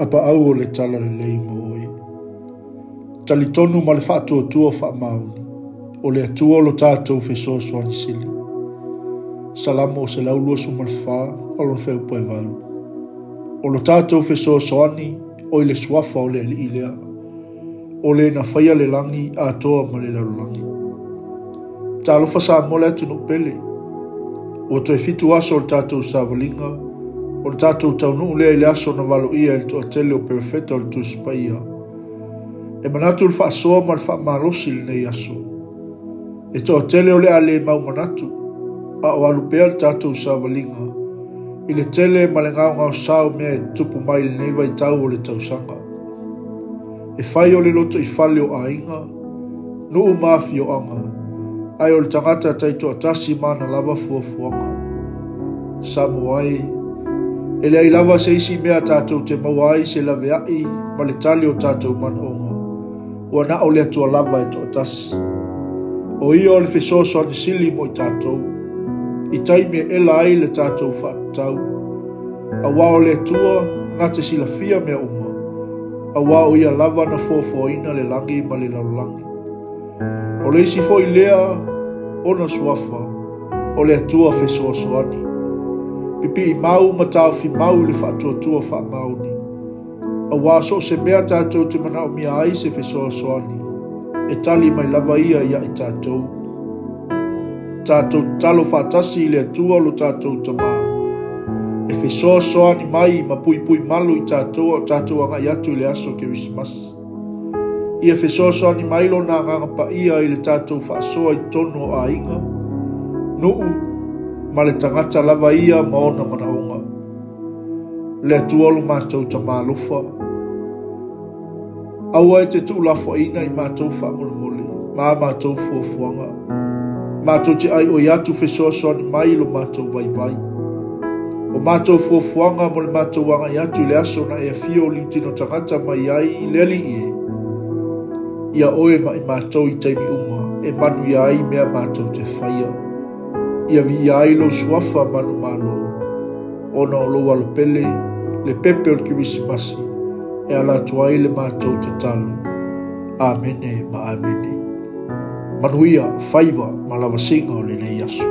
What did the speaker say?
APAAU o le TALALELEI mo oe. Talitonu ma le whaatuatua whaamauni, o le atua o lo tātou fesoasoani sili. SALAMO o se laulua sumalwha o lo wheu poe walu. O lo tātou fesoasoani o le suafa o le ilea. O le na faia le langi a atoa ma le lalolagi. Talofa sa mole atu no pele. O to e fitu aso o le tātou savalinga, o le tātou taunu lea le aso na valo ia il toa tele o perfeta o le tuspaia. E manatu le whaasoa ma le whaamalosi le nei aso. E toa tele o le ale mau manatu, a o alupea le tātou savalinga, i le tele ma le ngau sao mea e tupu mai le nei vai tau o le tausanga. E whai o le loto i whale o ainga, nuu maafi o anga, ai o le tangata taito atasi mana lava fuafuanga. Samoai, e le ai lava se isi mea tātou te mawai se lave ai ma le tali o tātou mana onga. Ua na o le atua lava e to atasi. O ia o le fesoasoani sili mo i tātou, i taimi e la ai le tātou whaatau. A wao le atua na te sila fia mea uma. A wao ia lava na fofoina le langi ma le lalolagi. O le isi fo i lea o na suafa, o le atua fesoasoani. Pipi i mau ma tau fi mau le whaatuatua whaamauni. A waso se mea tātou te mana o mia ai se fesoasoani. E tali mai lava ia i tātou. Tātou talo whaatasi i le atua lo tātou tamaa. E fesoasoani mai ma pui malu i tātou o tātou anga i atu i le aso ke wisimasi. Ia fesoasoani mai lo na nganga pa ia i le tātou whaasoa i tono a inga. Nuu ma le tangata lava ia ma ona manaonga. Le atua lo mātou tamaa lofa. Aua e te tūlafo ina i mātou whaamole, ma mātou fuafuanga. Mātou te ai o i atu fesoasoani mai lo mātou vai. O mātou fuafuanga mo le mātou wanga i atu i le aso na e fio li tino tangata mai ai leli ie. Ia oe ma i mātou i teimi uma, e manu i ai mea mātou te faia. Ia vi i ai lo suafa manu malo. Ona o lo walo pele, le pepe o ki wisimasi, e ala tuai le mātou te talo. Amene ma amene. Manuia, faiva, ma lava singa o le nei aso.